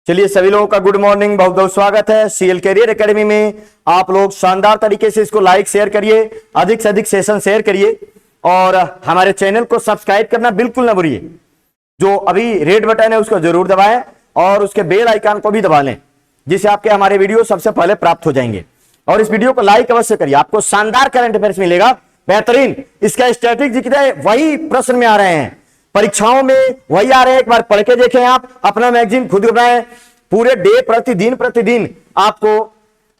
चलिए सभी लोगों का गुड मॉर्निंग, बहुत बहुत स्वागत है सीएल कैरियर एकेडमी में। आप लोग शानदार तरीके से इसको लाइक शेयर करिए, अधिक से अधिक सेशन शेयर करिए और हमारे चैनल को सब्सक्राइब करना बिल्कुल ना भूलिए। जो अभी रेड बटन है उसको जरूर दबाएं और उसके बेल आइकन को भी दबा लें, जिससे आपके हमारे वीडियो सबसे पहले प्राप्त हो जाएंगे। और इस वीडियो को लाइक अवश्य करिए, आपको शानदार करंट अफेयर्स मिलेगा, बेहतरीन। इसका स्टैटिक वही प्रश्न में आ रहे हैं, परीक्षाओं में वही आ रहे हैं। एक बार पढ़ के देखें, आप अपना मैगजीन खुद बनाएं। पूरे डे प्रतिदिन आपको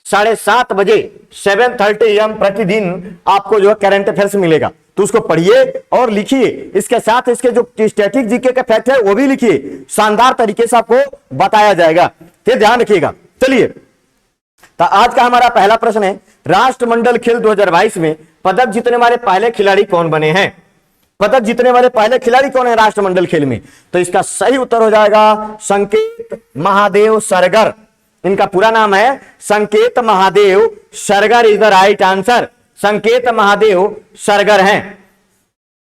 7:30 बजे 7:30 AM प्रतिदिन आपको जो है करंट अफेयर्स मिलेगा, तो उसको पढ़िए और लिखिए। इसके साथ इसके जो स्टैटिक जीके का फैक्ट है वो भी लिखिए, शानदार तरीके से आपको बताया जाएगा, तो ध्यान रखिएगा। चलिए, तो आज का हमारा पहला प्रश्न है, राष्ट्रमंडल खेल 2022 में पदक जीतने वाले पहले खिलाड़ी कौन बने हैं? पदक जीतने वाले पहले खिलाड़ी कौन है राष्ट्रमंडल खेल में? तो इसका सही उत्तर हो जाएगा संकेत महादेव सरगर। इनका पूरा नाम है संकेत Mahadev Sargar is the right answer. संकेत महादेव सरगर हैं,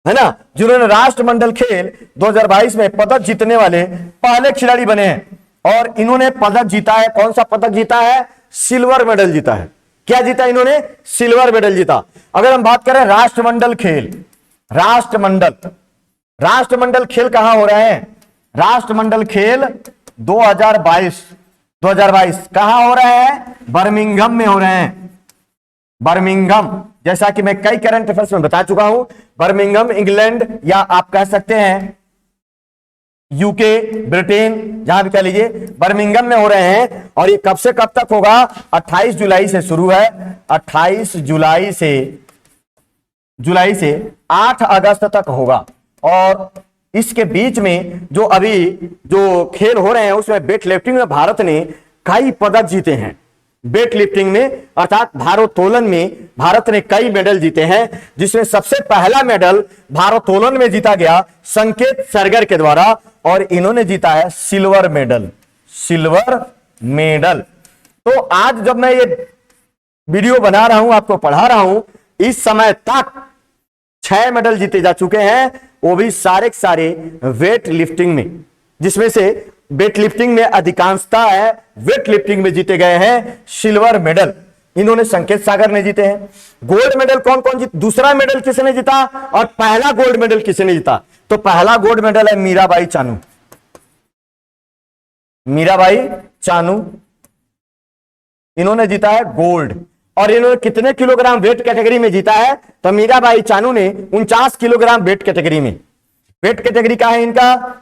है ना, जिन्होंने राष्ट्रमंडल खेल 2022 में पदक जीतने वाले पहले खिलाड़ी बने हैं। और इन्होंने पदक जीता है, कौन सा पदक जीता है? सिल्वर मेडल जीता है। क्या जीता इन्होंने? सिल्वर मेडल जीता। अगर हम बात करें राष्ट्रमंडल खेल, राष्ट्रमंडल खेल कहां हो रहे हैं? राष्ट्रमंडल खेल 2022 कहां हो रहे हैं? बर्मिंघम में हो रहे हैं। बर्मिंघम, जैसा कि मैं कई करंट अफेयर्स में बता चुका हूं, बर्मिंघम इंग्लैंड या आप कह सकते हैं यूके, ब्रिटेन, जहां भी कह लीजिए, बर्मिंघम में हो रहे हैं। और ये कब से कब तक होगा? 28 जुलाई से शुरू है, 28 जुलाई से 8 अगस्त तक होगा। और इसके बीच में जो अभी जो खेल हो रहे हैं उसमें वेट लिफ्टिंग में भारत ने कई पदक जीते हैं। वेट लिफ्टिंग में अर्थात भारोत्तोलन में भारत ने कई मेडल जीते हैं, जिसमें सबसे पहला मेडल भारोत्तोलन में जीता गया संकेत सरगर के द्वारा, और इन्होंने जीता है सिल्वर मेडल। तो आज जब मैं ये वीडियो बना रहा हूं, आपको पढ़ा रहा हूं, इस समय तक 6 मेडल जीते जा चुके हैं, वो भी सारे के सारे वेट लिफ्टिंग में, जिसमें से वेट लिफ्टिंग में अधिकांशता है वेट लिफ्टिंग में जीते गए हैं सिल्वर मेडल। इन्होंने संकेत सागर ने जीते हैं। गोल्ड मेडल कौन कौन जीता? दूसरा मेडल किसने जीता और पहला गोल्ड मेडल किसने जीता? तो पहला गोल्ड मेडल है मीराबाई चानू, इन्होंने जीता है गोल्ड। और इन्होंने कितने किलोग्राम वेट कैटेगरी में जीता है? तो मीराबाई चानू ने 49 किलोग्राम वेट कैटेगरी में, वेट कैटेगरी का है इनका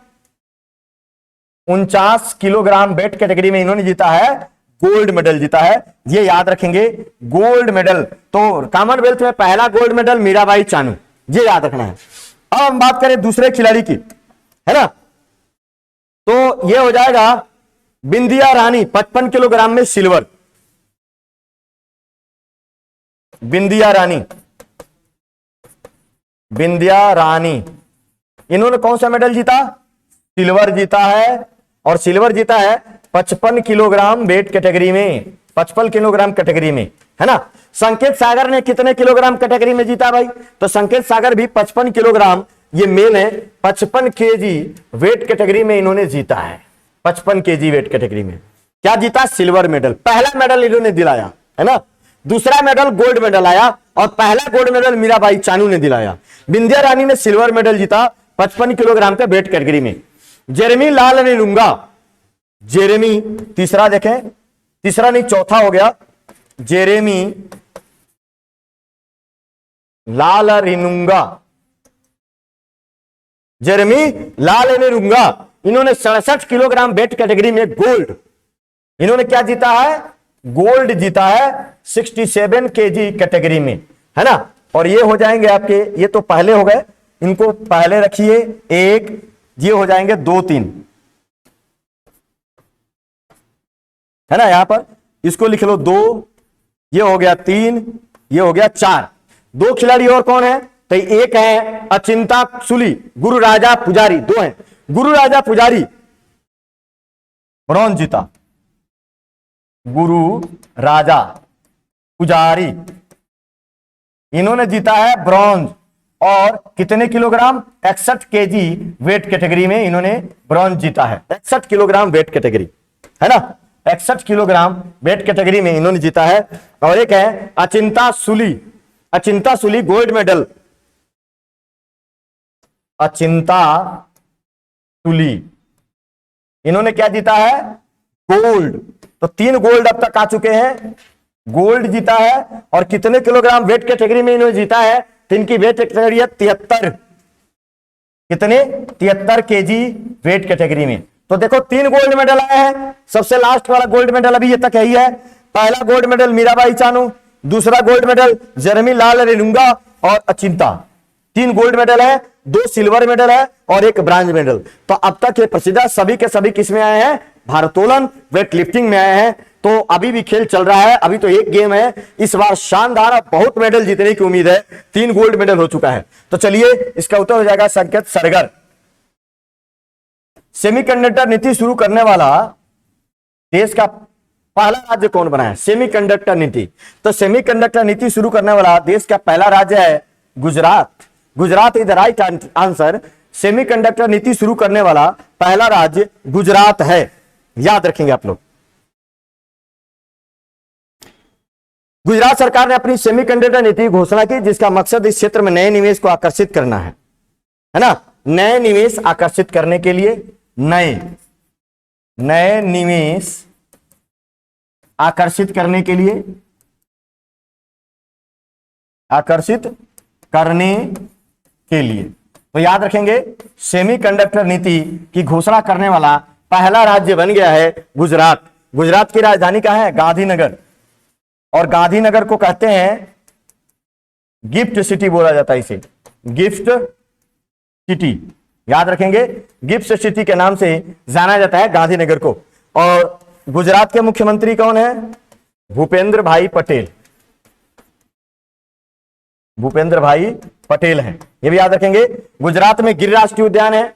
49 किलोग्राम वेट कैटेगरी में इन्होंने जीता है, गोल्ड मेडल जीता है। ये याद रखेंगे, गोल्ड मेडल। तो कॉमनवेल्थ में पहला गोल्ड मेडल मीराबाई चानू, ये याद रखना है। अब हम बात करें दूसरे खिलाड़ी की, है ना, तो ये हो जाएगा बिंदिया रानी, 55 किलोग्राम में सिल्वर। बिंदिया रानी इन्होंने कौन सा मेडल जीता? सिल्वर जीता है। और सिल्वर जीता है 55 किलोग्राम वेट कैटेगरी में, 55 किलोग्राम कैटेगरी में, है ना। संकेत सागर ने कितने किलोग्राम कैटेगरी में जीता भाई? तो संकेत सागर भी 55 किलोग्राम, ये मेल है, 55 केजी वेट कैटेगरी में इन्होंने जीता है। 55 केजी वेट कैटेगरी में क्या जीता? Silver medal. पहला मेडल इन्होंने दिलाया, है ना। दूसरा मेडल गोल्ड मेडल आया और पहला गोल्ड मेडल मीराबाई चानू ने दिलाया। बिंदिया रानी ने सिल्वर मेडल जीता 55 किलोग्राम के वेट कैटेगरी में। जेरेमी लाल रिनुंगा, जेरेमी तीसरा देखें, तीसरा नहीं चौथा हो गया, जेरेमी लाल रिनुंगा, इन्होंने 67 किलोग्राम वेट कैटेगरी में गोल्ड, इन्होंने क्या जीता है? गोल्ड जीता है 67 केजी कैटेगरी में, है ना। और ये हो जाएंगे आपके, ये तो पहले हो गए, इनको पहले रखिए 1, ये हो जाएंगे 2, 3, है ना। यहां पर इसको लिख लो 2, ये हो गया 3, ये हो गया 4। 2 खिलाड़ी और कौन है? तो एक है अचिंता सुली, गुरु राजा पुजारी, 2 हैं। गुरु राजा पुजारी ब्रॉन्ज जीता, गुरु राजा पुजारी इन्होंने जीता है ब्रॉन्ज। और कितने किलोग्राम? 61 केजी वेट कैटेगरी में इन्होंने ब्रॉन्ज जीता है, 61 किलोग्राम वेट कैटेगरी। है ना, 61 किलोग्राम वेट कैटेगरी में इन्होंने जीता है। और एक है अचिंता सुली, अचिंता सुली गोल्ड मेडल, अचिंता सुली इन्होंने क्या जीता है, गोल्ड। तो 3 गोल्ड अब तक आ चुके हैं, गोल्ड जीता है। और कितने किलोग्राम वेट कैटेगरी में इन्होंने जीता है, तो इनकी वेट कैटेगरी है 73, कितने 73 केजी वेट कैटेगरी में। तो देखो 3 गोल्ड मेडल आए हैं, सबसे लास्ट वाला गोल्ड मेडल अभी ये तक है ही है। पहला गोल्ड मेडल मीराबाई चानू, दूसरा गोल्ड मेडल जेरेमी लाल रेनुंगा और अचिंता। 3 गोल्ड मेडल है, 2 सिल्वर मेडल है और 1 ब्रांज मेडल। तो अब तक ये प्रसिद्ध सभी के सभी किस में आए हैं, भारोत्तोलन वेट लिफ्टिंग में आए हैं। तो अभी भी खेल चल रहा है, अभी तो एक गेम है। इस बार शानदार बहुत मेडल जीतने की उम्मीद है, 3 गोल्ड मेडल हो चुका है। तो चलिए इसका उत्तर हो जाएगा संकेत सरगर। सेमीकंडक्टर नीति शुरू करने वाला देश का पहला राज्य कौन बना है, सेमीकंडक्टर नीति। तो सेमीकंडक्टर नीति शुरू करने वाला देश का पहला राज्य है Gujarat. Gujarat is the right answer. Semiconductor नीति शुरू करने वाला पहला राज्य गुजरात है, याद रखेंगे आप लोग। गुजरात सरकार ने अपनी सेमीकंडक्टर नीति की घोषणा की, जिसका मकसद इस क्षेत्र में नए निवेश को आकर्षित करना है ना, नए निवेश आकर्षित करने के लिए, नए निवेश आकर्षित करने के लिए, आकर्षित करने के लिए। तो याद रखेंगे सेमीकंडक्टर नीति की घोषणा करने वाला पहला राज्य बन गया है गुजरात। गुजरात की राजधानी कहां है, गांधीनगर। और गांधीनगर को कहते हैं गिफ्ट सिटी बोला जाता है, इसे गिफ्ट सिटी, याद रखेंगे गिफ्ट सिटी के नाम से जाना जाता है गांधीनगर को। और गुजरात के मुख्यमंत्री कौन है, भूपेंद्र भाई पटेल, भूपेंद्र भाई पटेल हैं, ये भी याद रखेंगे। गुजरात में गिर राष्ट्रीय उद्यान है,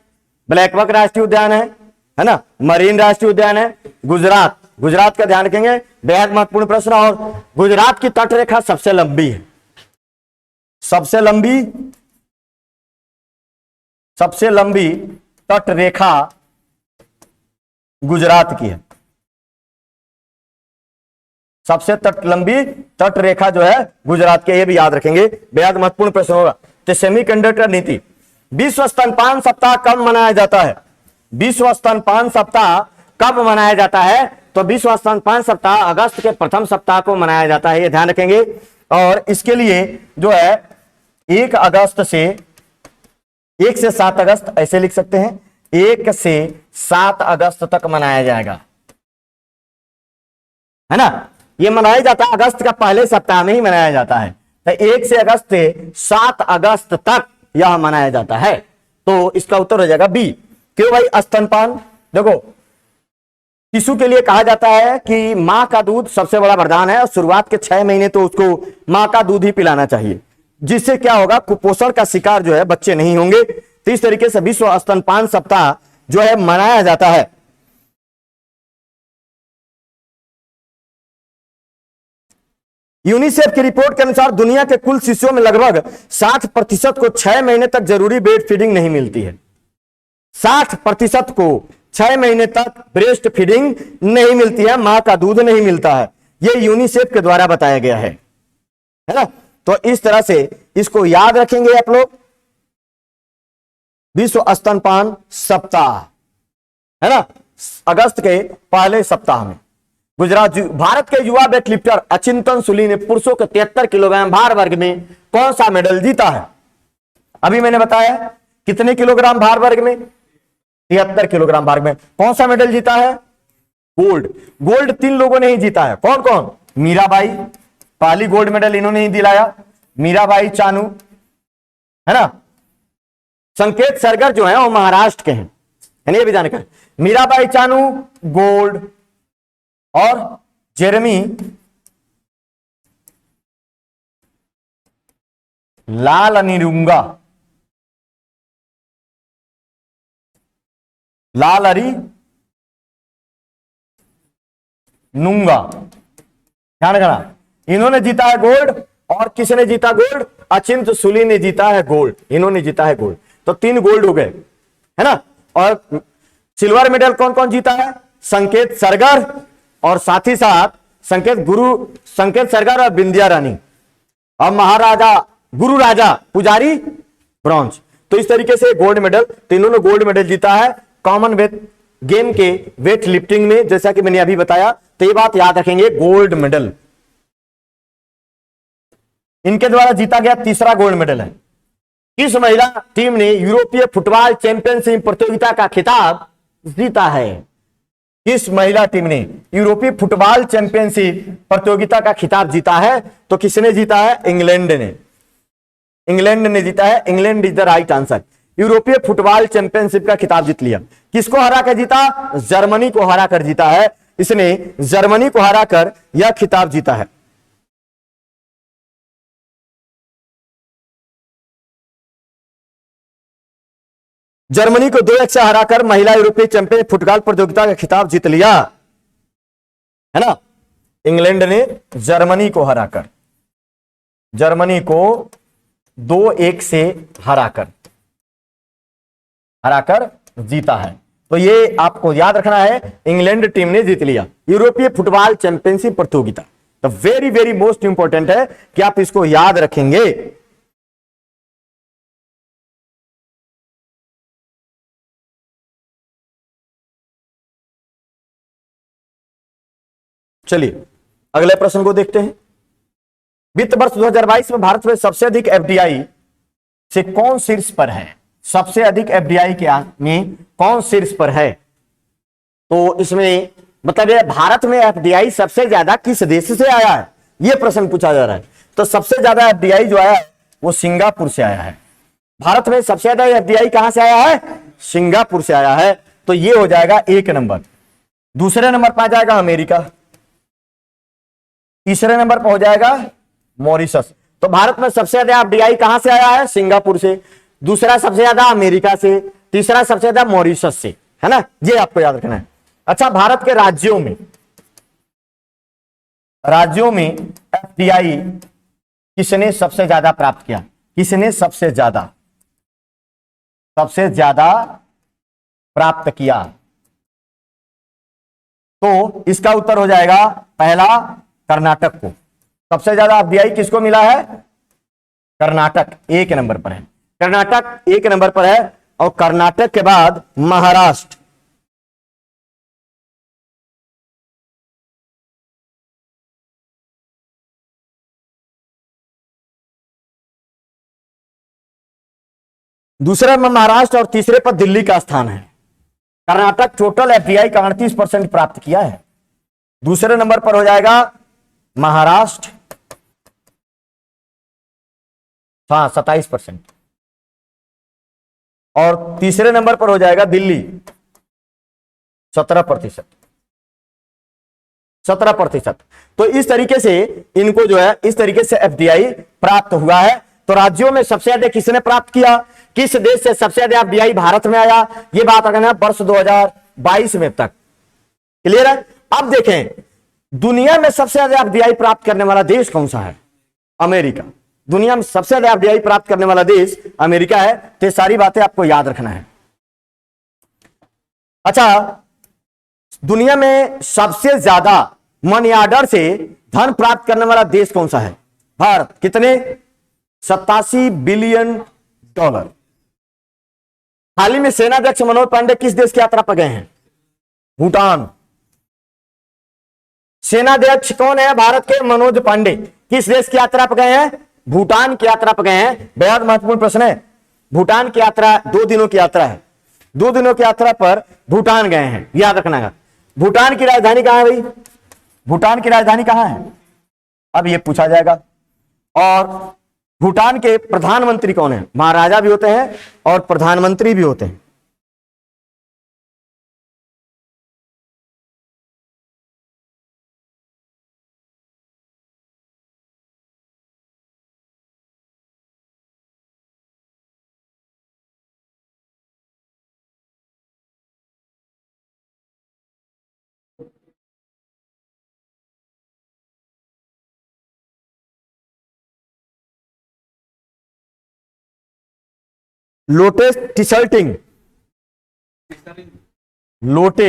ब्लैकबक राष्ट्रीय उद्यान है ना, मरीन राष्ट्रीय उद्यान है। गुजरात, गुजरात का ध्यान रखेंगे, बेहद महत्वपूर्ण प्रश्न। और गुजरात की तट रेखा सबसे लंबी है, सबसे लंबी तट रेखा गुजरात की है, सबसे लंबी तट रेखा जो है गुजरात के, ये भी याद रखेंगे, बेहद महत्वपूर्ण प्रश्न होगा। तो सेमीकंडक्टर नीति। विश्व स्तनपान सप्ताह कब मनाया जाता है, विश्व स्तनपान सप्ताह कब मनाया जाता है। तो विश्व स्तनपान सप्ताह अगस्त के प्रथम सप्ताह को मनाया जाता है, ये ध्यान रखेंगे। और इसके लिए जो है 1 अगस्त से 1 से 7 अगस्त ऐसे लिख सकते हैं, 1 से 7 अगस्त तक मनाया जाएगा, है ना। ये मनाया जाता है अगस्त का पहले सप्ताह में ही मनाया जाता है। तो 1 से अगस्त से 7 अगस्त तक यह मनाया जाता है। तो इसका उत्तर हो जाएगा बी। क्यों भाई, स्तनपान देखो शिशु के लिए कहा जाता है कि मां का दूध सबसे बड़ा वरदान है, और शुरुआत के 6 महीने तो उसको मां का दूध ही पिलाना चाहिए, जिससे क्या होगा, कुपोषण का शिकार जो है बच्चे नहीं होंगे। तो इस तरीके से विश्व स्तनपान सप्ताह जो है मनाया जाता है। यूनिसेफ की रिपोर्ट के अनुसार दुनिया के कुल शिशुओं में लगभग 60% को 6 महीने तक जरूरी ब्रेस्ट फीडिंग नहीं मिलती है। 60% को 6 महीने तक ब्रेस्ट फीडिंग नहीं मिलती है, मां का दूध नहीं मिलता है। यह यूनिसेफ के द्वारा बताया गया है ना। तो इस तरह से इसको याद रखेंगे आप लोग, विश्व स्तनपान सप्ताह, है ना, अगस्त के पहले सप्ताह में। गुजरात, भारत के युवा वेट लिफ्टर अचिंतन सुली ने पुरुषों के 73 किलोग्राम भार वर्ग में कौन सा मेडल जीता है। अभी मैंने बताया कितने किलोग्राम भार वर्ग में, 73 किलोग्राम भार में कौन सा मेडल जीता है, गोल्ड। गोल्ड 3 लोगों ने ही जीता है, कौन कौन, मीराबाई, पहली गोल्ड मेडल इन्होंने ही दिलाया, मीराबाई चानू, है ना। संकेत सरगर जो है वो महाराष्ट्र के हैं, यानी ये भी जानकर, मीराबाई चानू गोल्ड, और जेरेमी लाल अनिरुंगा, लाल अरी नूंगा, ध्यान रखना, इन्होंने जीता है गोल्ड। और किसने जीता गोल्ड, अचिंत सुली ने जीता है गोल्ड, इन्होंने जीता है गोल्ड। तो 3 गोल्ड हो गए, है ना। और सिल्वर मेडल कौन कौन जीता है, संकेत सरगर और साथ ही साथ संकेत सरगर और बिंदिया रानी, और महाराजा गुरु राजा पुजारी ब्रॉन्ज। तो इस तरीके से गोल्ड मेडल, तीनों ने गोल्ड मेडल जीता है कॉमनवेल्थ गेम के वेट लिफ्टिंग में, जैसा कि मैंने अभी बताया। तो ये बात याद रखेंगे, गोल्ड मेडल इनके द्वारा जीता गया तीसरा गोल्ड मेडल है। किस महिला टीम ने यूरोपीय फुटबॉल चैंपियनशिप प्रतियोगिता का खिताब जीता है? किस महिला टीम ने यूरोपीय फुटबॉल चैंपियनशिप प्रतियोगिता का खिताब जीता है? तो किसने जीता है? इंग्लैंड ने। इंग्लैंड ने जीता है। England is the right answer. यूरोपीय फुटबॉल चैंपियनशिप का खिताब जीत लिया। किसको हराकर जीता? जर्मनी को हराकर जीता है। इसने जर्मनी को हराकर यह खिताब जीता है। जर्मनी को 2-1 से हराकर महिला यूरोपीय चैंपियन फुटबॉल प्रतियोगिता का खिताब जीत लिया है ना। इंग्लैंड ने जर्मनी को हराकर, जर्मनी को 2-1 से हराकर जीता है। तो ये आपको याद रखना है, इंग्लैंड टीम ने जीत लिया यूरोपीय फुटबॉल चैंपियनशिप प्रतियोगिता। तो वेरी वेरी मोस्ट इंपॉर्टेंट है कि आप इसको याद रखेंगे। चलिए अगले प्रश्न को देखते हैं। वित्त वर्ष 2022 में भारत में सबसे अधिक एफडीआई से कौन शीर्ष पर है? सबसे अधिक एफडीआई के में कौन शीर्ष पर है? तो इसमें मतलब ये भारत में एफडीआई सबसे ज्यादा किस देश से आया है, यह प्रश्न पूछा जा रहा है। तो सबसे ज्यादा एफडीआई जो आया है वो सिंगापुर से आया है। भारत में सबसे ज्यादा एफडीआई कहां से आया है? सिंगापुर से आया है। तो ये हो जाएगा 1 नंबर। दूसरे नंबर पर आ जाएगा अमेरिका, तीसरे नंबर पर हो जाएगा मॉरिशस। तो भारत में सबसे ज्यादा एफडीआई कहां से आया है? सिंगापुर से। दूसरा सबसे ज्यादा अमेरिका से, तीसरा सबसे ज्यादा मॉरिशस से, है ना। ये आपको याद रखना है। अच्छा, भारत के राज्यों में एफडीआई किसने सबसे ज्यादा प्राप्त किया? किसने सबसे ज्यादा प्राप्त किया? तो इसका उत्तर हो जाएगा पहला कर्नाटक को। सबसे ज्यादा एफडीआई किसको मिला है? कर्नाटक 1 नंबर पर है। कर्नाटक 1 नंबर पर है और कर्नाटक के बाद महाराष्ट्र, दूसरे में महाराष्ट्र और तीसरे पर दिल्ली का स्थान है। कर्नाटक टोटल एफडीआई का 38% प्राप्त किया है। दूसरे नंबर पर हो जाएगा महाराष्ट्र, हाँ 27%, और तीसरे नंबर पर हो जाएगा दिल्ली 17%। तो इस तरीके से इनको जो है इस तरीके से एफडीआई प्राप्त हुआ है। तो राज्यों में सबसे ज्यादा किसने प्राप्त किया? किस देश से सबसे ज्यादा एफडीआई भारत में आया? ये बात रखना है वर्ष 2022 में तक। क्लियर है? अब देखें दुनिया में सबसे ज्यादा एफडीआई प्राप्त करने वाला देश कौन सा है? अमेरिका। दुनिया में सबसे ज्यादा एफडीआई प्राप्त करने वाला देश अमेरिका है। तो ये सारी बातें आपको याद रखना है। अच्छा, दुनिया में सबसे ज्यादा मनी ऑर्डर से धन प्राप्त करने वाला देश कौन सा है? भारत। कितने? 87 बिलियन डॉलर। हाल ही में सेनाध्यक्ष मनोज पांडे किस देश की यात्रा पर गए हैं? भूटान। सेनाध्यक्ष कौन है भारत के? मनोज पांडे। किस देश की यात्रा पर गए हैं? भूटान की यात्रा पर गए हैं। बेहद महत्वपूर्ण प्रश्न है। भूटान की यात्रा 2 दिनों की यात्रा है। 2 दिनों की यात्रा पर भूटान गए हैं, याद रखना है। भूटान की राजधानी कहां है भाई? भूटान की राजधानी कहां है? अब यह पूछा जाएगा। और भूटान के प्रधानमंत्री कौन है? महाराजा भी होते हैं और प्रधानमंत्री भी होते हैं। लोटे टिसल्टिंग, लोटे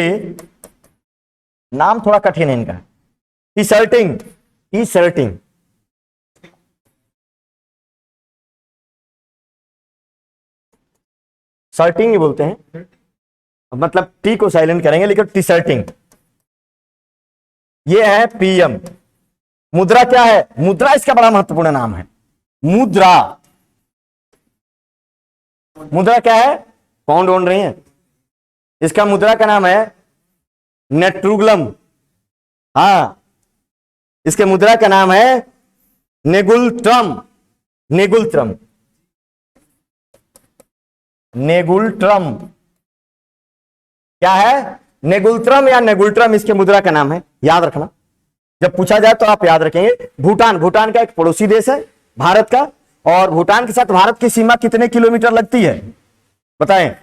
नाम थोड़ा कठिन है इनका। T shirting, T shirting, shirting ही बोलते हैं, मतलब टी को साइलेंट करेंगे लेकिन टी शर्टिंग। ये है पीएम। मुद्रा क्या है? मुद्रा इसका बड़ा महत्वपूर्ण नाम है। मुद्रा, मुद्रा क्या है? कौन ढूंढ रही है? इसका मुद्रा का नाम है नेट्रुगलम। हाँ, इसके मुद्रा का नाम है नेगुलट्रम। नेगुलट्रम, नेगुलट्रम क्या है? नेगुलट्रम या नेगुलट्रम इसके मुद्रा का नाम है, याद रखना। जब पूछा जाए तो आप याद रखेंगे। भूटान, भूटान का एक पड़ोसी देश है भारत का, और भूटान के साथ भारत की सीमा कितने किलोमीटर लगती है बताएं?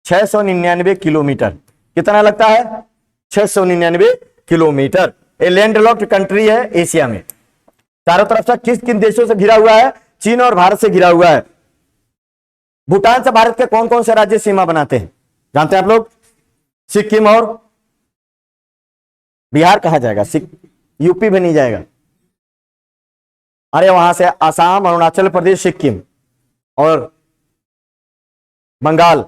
699 किलोमीटर। कितना लगता है? 699 किलोमीटर। ये लैंडलॉक्ड कंट्री है एशिया में। चारों तरफ से किस किन देशों से घिरा हुआ है? चीन और भारत से घिरा हुआ है। भूटान से भारत के कौन कौन से राज्य सीमा बनाते हैं जानते हैं आप लोग? सिक्किम और बिहार कहा जाएगा, यूपी भी नहीं जाएगा। अरे वहां से असम, अरुणाचल प्रदेश, सिक्किम और बंगाल।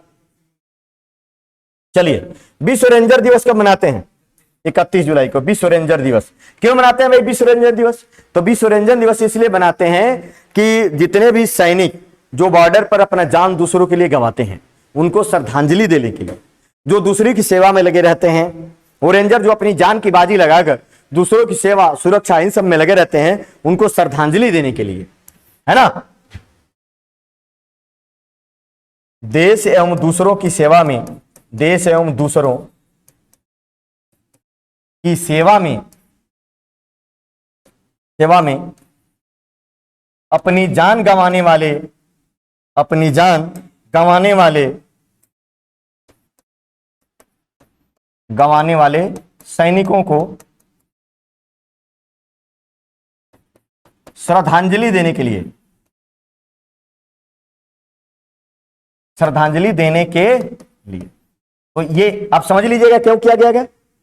चलिए, विश्व रेंजर दिवस कब मनाते हैं? 31 जुलाई को विश्व रेंजर दिवस। क्यों मनाते हैं भाई विश्व रेंजर दिवस? तो विश्व रेंजर दिवस इसलिए बनाते हैं कि जितने भी सैनिक जो बॉर्डर पर अपना जान दूसरों के लिए गंवाते हैं, उनको श्रद्धांजलि देने के लिए, जो दूसरे की सेवा में लगे रहते हैं, वो रेंजर जो अपनी जान की बाजी लगाकर दूसरों की सेवा, सुरक्षा, इन सब में लगे रहते हैं, उनको श्रद्धांजलि देने के लिए, है ना। देश एवं दूसरों की सेवा में, देश एवं दूसरों की सेवा में अपनी जान गंवाने वाले, अपनी जान गंवाने वाले सैनिकों को श्रद्धांजलि देने के लिए, श्रद्धांजलि देने के लिए, तो ये आप समझ लीजिएगा क्यों किया गया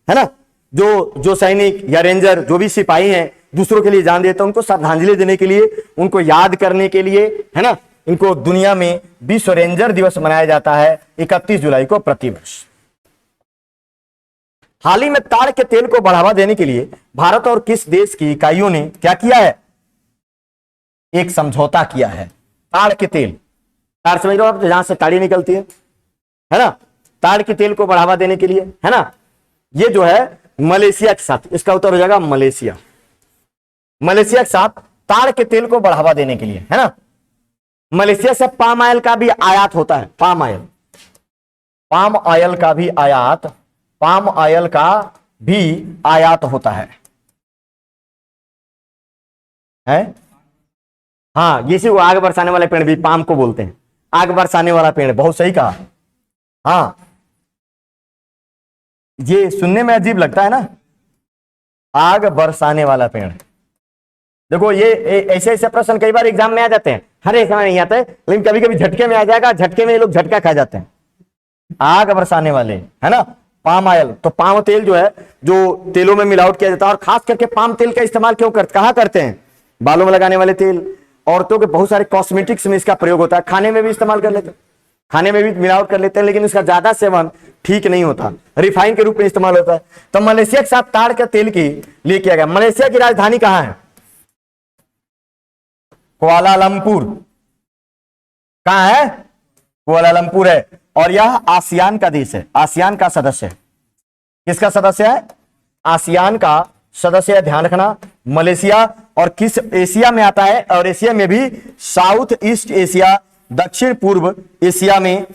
है ना। जो सैनिक या रेंजर, जो भी सिपाही हैं, दूसरों के लिए जान देते हैं, उनको श्रद्धांजलि देने के लिए, उनको याद करने के लिए, है ना। इनको दुनिया में विश्व रेंजर दिवस मनाया जाता है 31 जुलाई को प्रतिवर्ष। हाल ही में ताड़ के तेल को बढ़ावा देने के लिए भारत और किस देश की इकाइयों ने क्या किया है? एक समझौता किया है। ताड़ के तेल, ताड़ समझ लो आप, जहां से ताड़ी निकलती है ना। ताड़ के तेल को बढ़ावा देने के लिए, है ना, ये जो है मलेशिया के साथ, इसका उत्तर हो जाएगा मलेशिया। मलेशिया के साथ ताड़ के तेल को बढ़ावा देने के लिए, है ना। मलेशिया से पाम ऑयल का भी आयात होता है। पाम ऑयल, पाम ऑयल का भी आयात, पाम ऑयल का भी आयात होता है। हाँ, इसी को आग बरसाने वाले पेड़ भी पाम को बोलते हैं। आग बरसाने वाला पेड़, बहुत सही कहा। हाँ, ये सुनने में अजीब लगता है ना, आग बरसाने वाला पेड़। देखो ये ऐसे ऐसे प्रश्न कई बार एग्जाम में आ जाते हैं, हर एक समय नहीं आते, लेकिन कभी कभी झटके में आ जाएगा। झटके में ये लोग झटका खा जाते हैं। आग बरसाने वाले, है ना, पाम ऑयल। तो पाम तेल जो है, जो तेलों में मिलावट किया जाता है, और खास करके पाम तेल का इस्तेमाल क्यों कहाँ करते हैं? बालों में लगाने वाले तेल, औरतों के बहुत सारे कॉस्मेटिक्स में इसका प्रयोग होता है। खाने में भी इस्तेमाल कर लेते हैं, खाने में भी मिलावट कर लेते हैं, लेकिन इसका ज्यादा सेवन ठीक नहीं होता, रिफाइन के रूप में इस्तेमाल होता है। तो मलेशिया के साथ ताड़ के तेल की लिए किया गया। मलेशिया की राजधानी कहां है? कुआलालंपुर। कहां है? कुआलालंपुर है। और यह आसियान का देश है, आसियान का सदस्य है। किसका सदस्य है? आसियान का सदस्य है, ध्यान रखना। मलेशिया और किस एशिया में आता है? और एशिया में भी साउथ ईस्ट एशिया, दक्षिण पूर्व एशिया में,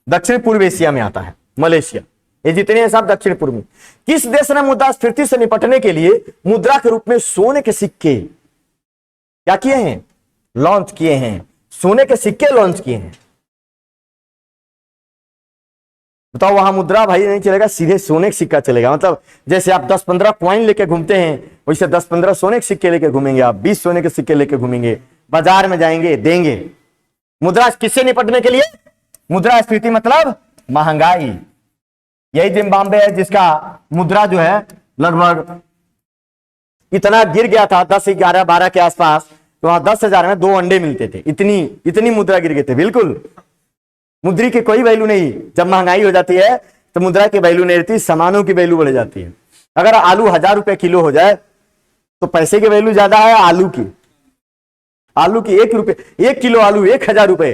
दक्षिण पूर्व एशिया में आता है मलेशिया। ये जितने हैं सब दक्षिण पूर्व में। किस देश ने मुद्रास्फीति से निपटने के लिए मुद्रा के रूप में सोने के सिक्के क्या किए हैं? लॉन्च किए हैं। सोने के सिक्के लॉन्च किए हैं। बताओ, वहां मुद्रा भाई नहीं चलेगा, सीधे सोने का सिक्का चलेगा। मतलब जैसे आप 10-15 कॉइन लेके घूमते हैं, वैसे 10-15 सोने के सिक्के लेके घूमेंगे आप, 20 सोने के सिक्के लेके घूमेंगे, बाजार में जाएंगे, देंगे। मुद्रा किससे निपटने के लिए? मुद्रास्फीति मतलब महंगाई। यही जिम्बाब्वे है जिसका मुद्रा जो है लगभग इतना गिर गया था 10, 11, 12 के आसपास, तो वहां 10,000 में 2 अंडे मिलते थे, इतनी मुद्रा गिर गए थे। बिल्कुल मुद्रा की कोई वैल्यू नहीं। जब महंगाई हो जाती है तो मुद्रा की वैल्यू नहीं रहती, सामानों की वैल्यू बढ़ जाती है। अगर आलू 1000 रुपए किलो हो जाए तो पैसे की वैल्यू ज्यादा है आलू की 1 किलो आलू 1000 रुपए।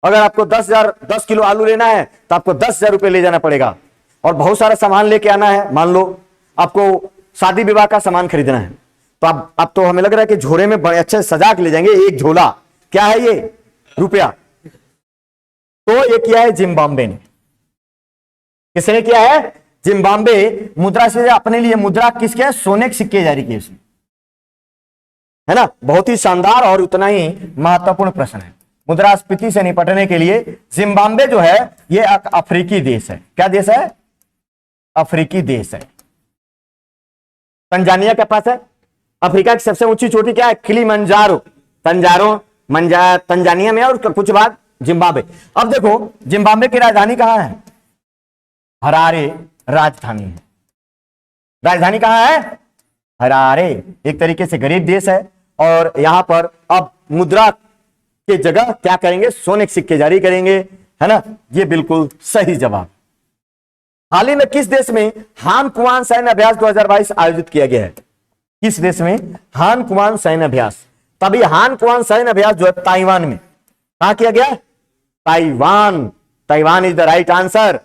अगर आपको 10 किलो आलू लेना है तो आपको 10,000 रुपए ले जाना पड़ेगा, और बहुत सारा सामान लेके आना है। मान लो आपको शादी विवाह का सामान खरीदना है, तो अब तो हमें लग रहा है कि झोरे में बड़े अच्छे सजा के ले जाएंगे। एक झोला क्या है ये? रुपया। तो ये किया है जिम्बाब्वे ने। किसने किया है? जिम्बाब्वे मुद्रा से अपने लिए मुद्रा किसके? सोने के सिक्के जारी किए उसने, है ना। बहुत ही शानदार और उतना ही महत्वपूर्ण प्रश्न है। मुद्रास्फीति से निपटने के लिए जिम्बाब्वे जो है ये एक अफ्रीकी देश है। क्या देश है? अफ्रीकी देश है। तंजानिया के पास है। अफ्रीका की सबसे ऊंची चोटी क्या है? किलिमंजारो। तंजानिया में, और कुछ बाद जिम्बाब्वे। अब देखो जिम्बाब्वे की राजधानी कहां है? हरारे राजधानी है। राजधानी कहां है? हरारे। एक तरीके से गरीब देश है, और यहां पर अब मुद्रा की जगह क्या करेंगे? सोने के सिक्के जारी करेंगे, है ना। ये बिल्कुल सही जवाब। हाल ही में किस देश में हान कुआन सैन्य अभ्यास 2022 आयोजित किया गया है? किस देश में हान कुआन सैन्य अभ्यास? तभी हान कुआन सैन्य अभ्यास जो है ताइवान में। कहां किया गया? Taiwan. Taiwan is the right answer.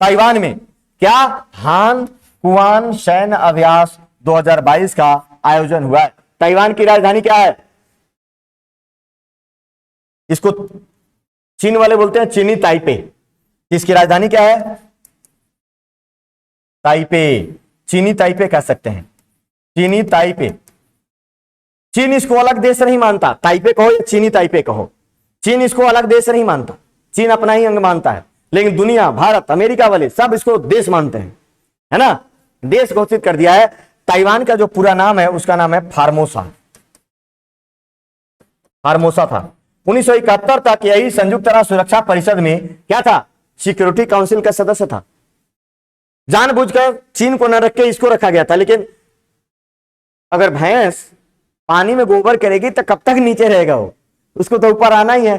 Taiwan में क्या हान कुआन सैन्य अभ्यास 2022 का आयोजन हुआ है। ताइवान की राजधानी क्या है? इसको चीन वाले बोलते हैं चीनी ताइपे। इसकी राजधानी क्या है? ताइपे। चीनी ताइपे कह सकते हैं, चीनी ताइपे। चीन इसको अलग देश नहीं मानता, ताइपे कहो या चीनी ताइपे कहो, चीन इसको अलग देश नहीं मानता। चीन अपना ही अंग मानता है, लेकिन दुनिया, भारत, अमेरिका वाले सब इसको देश मानते हैं, है ना। देश घोषित कर दिया है। ताइवान का जो पूरा नाम है उसका नाम है फार्मोसा। फार्मोसा था। 1971 तक यही संयुक्त राष्ट्र सुरक्षा परिषद में क्या था? सिक्योरिटी काउंसिल का सदस्य था। जानबूझकर चीन को न रख के इसको रखा गया था। लेकिन अगर भैंस पानी में गोबर करेगी तो कब तक नीचे रहेगा वो? उसको तो ऊपर आना ही है।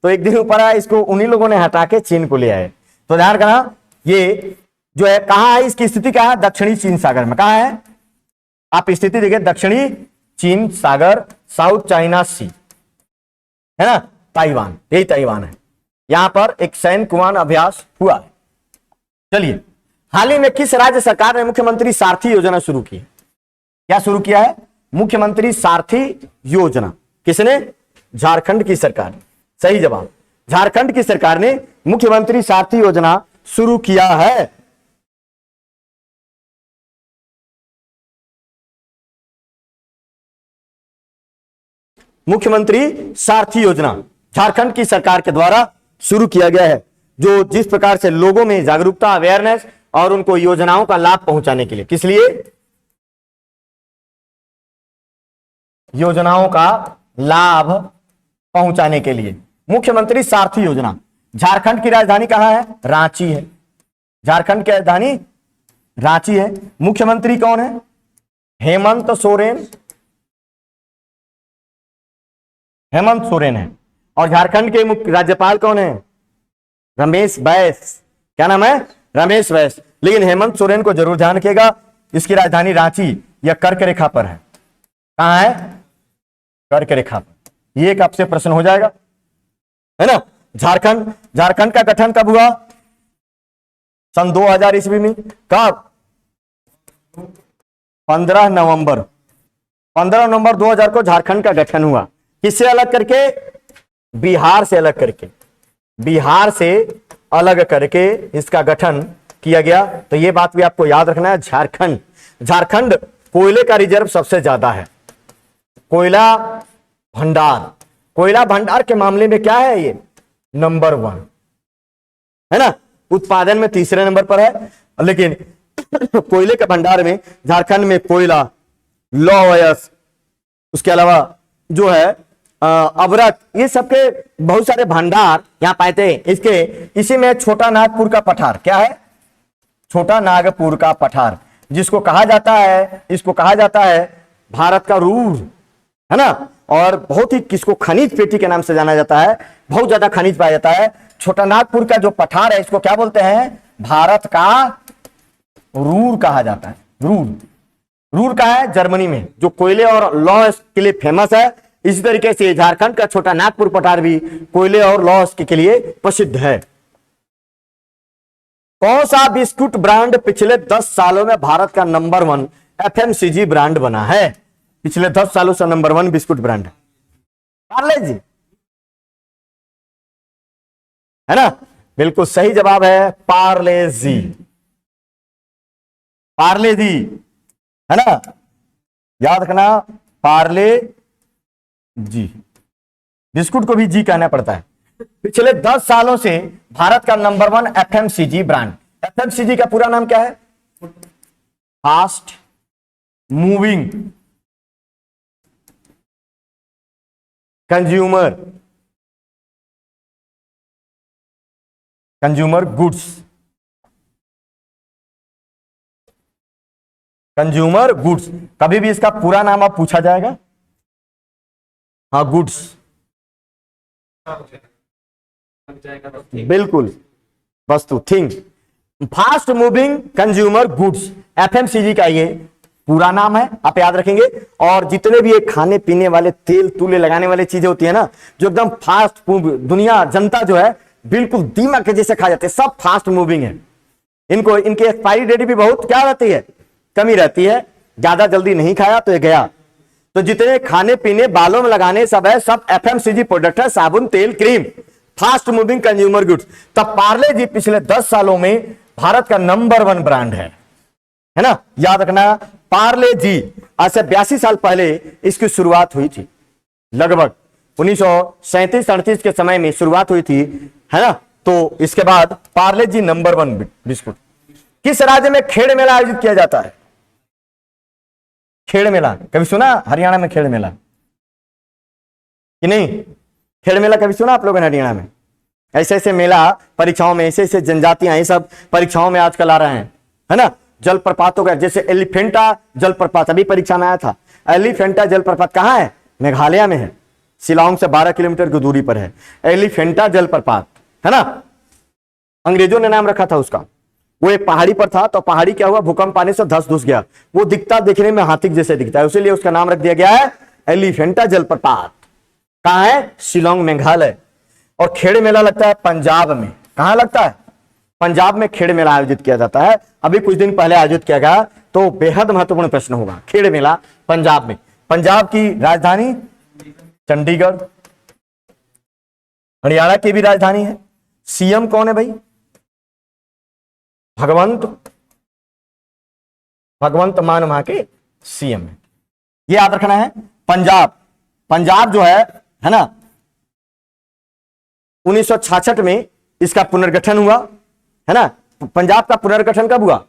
तो एक दिन ऊपर आया, इसको उन्हीं लोगों ने हटा के चीन को ले आए। तो ध्यान रखना, ये जो है कहां है? इसकी स्थिति क्या है? दक्षिणी चीन सागर में। कहां है? आप स्थिति देखिए, दक्षिणी चीन सागर, साउथ चाइना सी, है ना। ताइवान, यही ताइवान है। यहां पर एक सैन्य कुआन अभ्यास हुआ है। चलिए, हाल ही में किस राज्य सरकार ने मुख्यमंत्री सारथी योजना शुरू की? क्या शुरू किया है? मुख्यमंत्री सारथी योजना। किसने? झारखंड की सरकार। सही जवाब। झारखंड की सरकार ने मुख्यमंत्री सारथी योजना शुरू किया है। मुख्यमंत्री सारथी योजना झारखंड की सरकार के द्वारा शुरू किया गया है, जो जिस प्रकार से लोगों में जागरूकता, अवेयरनेस और उनको योजनाओं का लाभ पहुंचाने के लिए। किस लिए? योजनाओं का लाभ पहुंचाने के लिए मुख्यमंत्री सारथी योजना। झारखंड की राजधानी कहां है? रांची है। झारखंड की राजधानी रांची है। मुख्यमंत्री कौन है? हेमंत सोरेन। हेमंत सोरेन है। और झारखंड के मुख्य राज्यपाल कौन है? रमेश बैस। क्या नाम है? रमेश बैस। लेकिन हेमंत सोरेन को जरूर ध्यान रखिएगा, इसकी राजधानी रांची या कर्क रेखा पर है। कहां है? कर्क रेखा पर। ये एक आपसे प्रश्न हो जाएगा, है ना। झारखंड का गठन कब हुआ? सन 2000 ईस्वी में। कब? 15 नवंबर 2000 को झारखंड का गठन हुआ। किससे अलग करके? बिहार से अलग करके। बिहार से अलग करके इसका गठन किया गया। तो यह बात भी आपको याद रखना है। झारखंड कोयले का रिजर्व सबसे ज्यादा है। कोयला भंडार के मामले में क्या है? ये नंबर 1 है ना। उत्पादन में तीसरे नंबर पर है, लेकिन कोयले के भंडार में झारखंड में कोयला, लौह अयस्क, उसके अलावा जो है अवरत, ये सबके बहुत सारे भंडार यहाँ पाते हैं। इसी में छोटा नागपुर का पठार, क्या है? छोटा नागपुर का पठार, जिसको कहा जाता है, इसको कहा जाता है भारत का रूर, है ना। और बहुत ही किसको खनिज पेटी के नाम से जाना जाता है, बहुत ज्यादा खनिज पाया जाता है। छोटा नागपुर का जो पठार है इसको क्या बोलते हैं? भारत का रूर कहा जाता है। रूर का है जर्मनी में, जो कोयले और लौह के लिए फेमस है। इसी तरीके से झारखंड का छोटा नागपुर पठार भी कोयले और लौह के लिए प्रसिद्ध है। कौन सा बिस्कुट ब्रांड पिछले 10 सालों में भारत का नंबर 1 एफएमसीजी ब्रांड बना है? पिछले 10 सालों से नंबर 1 बिस्कुट ब्रांड पार्ले जी, है ना। बिल्कुल सही जवाब है पार्ले जी, पार्ले जी, है ना। याद रखना पार्ले जी, बिस्कुट को भी जी कहना पड़ता है। पिछले 10 सालों से भारत का नंबर 1 एफएमसीजी ब्रांड। एफएमसीजी का पूरा नाम क्या है? Fast moving consumer goods, consumer goods. कभी भी इसका पूरा नाम आप पूछा जाएगा, हाँ गुड्स, बिल्कुल, वस्तु, thing, fast moving consumer goods, FMCG का ये पूरा नाम है, आप याद रखेंगे। और जितने भी ये खाने पीने वाले तेल तूले लगाने वाली चीजें होती है ना, जो एकदम फास्ट, दुनिया जनता जो है बिल्कुल दीमक के जैसे खा जाते हैं, सब फास्ट मूविंग है। इनको इनकी एक्सपायरी डेट भी बहुत क्या रहती है, कमी रहती है। ज्यादा जल्दी नहीं खाया तो ये गया। तो जितने खाने पीने बालों में लगाने सब है, सब एफएमसीजी प्रोडक्ट है, साबुन तेल cream, fast moving consumer goods. तब पार्ले जी पिछले 10 सालों में भारत का नंबर 1 ब्रांड है ना। याद रखना पार्ले जी, आज से 82 साल पहले इसकी शुरुआत हुई थी, लगभग 1937-38 के समय में शुरुआत हुई थी, है ना। तो इसके बाद पार्ले जी नंबर 1 बिस्कुट। किस राज्य में खेड़ मेला आयोजित किया जाता है? खेड़ मेला कभी सुना? हरियाणा में खेड़ मेला कि नहीं? खेड़ मेला कभी सुना आप लोगों ने? हरियाणा में ऐसे ऐसे मेला परीक्षाओं में, ऐसे ऐसे जनजातियां ये सब परीक्षाओं में आजकल आ रहे हैं, है ना। जलप्रपातों का, जैसे एलिफेंटा जलप्रपात अभी परीक्षा में आया था। एलिफेंटा जलप्रपात कहाँ है? मेघालय में है, शिलांग से 12 किलोमीटर की दूरी पर है एलिफेंटा जलप्रपात, है ना। अंग्रेजों ने नाम रखा था उसका। वो एक पहाड़ी पर था, तो पहाड़ी क्या हुआ, भूकंप आने से धस धुस गया। वो दिखता, देखने में हाथी जैसे दिखता है, इसीलिए उसका नाम रख दिया गया है एलिफेंटा जलप्रपात। कहाँ है? शिलांग मेघालय। और खेड़ मेला लगता है पंजाब में। कहाँ लगता है? पंजाब में खेड़ मेला आयोजित किया जाता है, अभी कुछ दिन पहले आयोजित किया गया। तो बेहद महत्वपूर्ण प्रश्न होगा, खेड़ मेला पंजाब में। पंजाब की राजधानी चंडीगढ़, हरियाणा की भी राजधानी है। सीएम कौन है भाई? भगवंत मान वहां के सीएम है, ये याद रखना है। पंजाब जो है ना, 1966 में इसका पुनर्गठन हुआ, है ना। पंजाब का पुनर्गठन कब हुआ?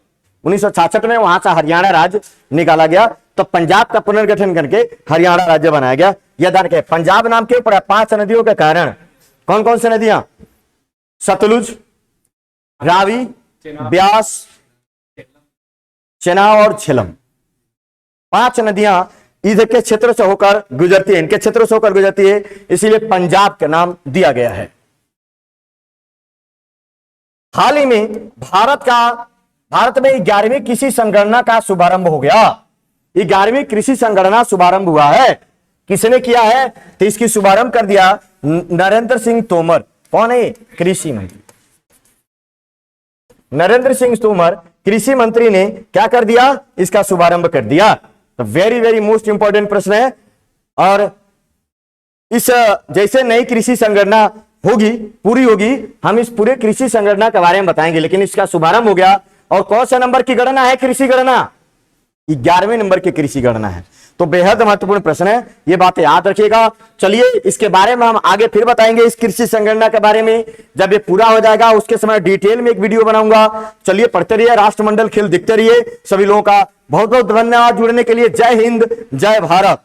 1966 में। वहां से हरियाणा राज्य निकाला गया, तो पंजाब का पुनर्गठन करके हरियाणा राज्य बनाया गया। याद रखें, पंजाब नाम के ऊपर 5 नदियों के कारण। कौन कौन सी नदियां? सतलुज, रावी, ब्यास, चेनाब और झेलम। 5 नदियां इधर के क्षेत्र से होकर गुजरती है, इनके क्षेत्रों से होकर गुजरती है, इसीलिए पंजाब का नाम दिया गया है। हाल ही में भारत में 11वीं कृषि संगणना का शुभारंभ हो गया। 11वीं कृषि संगणना शुभारंभ हुआ है। किसने किया है? तो इसकी शुभारंभ कर दिया नरेंद्र सिंह तोमर। कौन है? कृषि मंत्री नरेंद्र सिंह तोमर, कृषि मंत्री ने क्या कर दिया? इसका शुभारंभ कर दिया। तो वेरी वेरी मोस्ट इंपॉर्टेंट प्रश्न है। और इस जैसे नई कृषि संगणना होगी, पूरी होगी, हम इस पूरे कृषि संगणना के बारे में बताएंगे। लेकिन इसका शुभारंभ हो गया। और कौन सा नंबर की गणना है? कृषि गणना 11वें नंबर की कृषि गणना है। तो बेहद महत्वपूर्ण प्रश्न है, ये बातें याद रखिएगा। चलिए इसके बारे में हम आगे फिर बताएंगे, इस कृषि संगणना के बारे में। जब ये पूरा हो जाएगा उसके समय डिटेल में एक वीडियो बनाऊंगा। चलिए पढ़ते रहिए, राष्ट्रमंडल खेल दिखते रहिए। सभी लोगों का बहुत बहुत धन्यवाद जुड़ने के लिए। जय हिंद, जय भारत।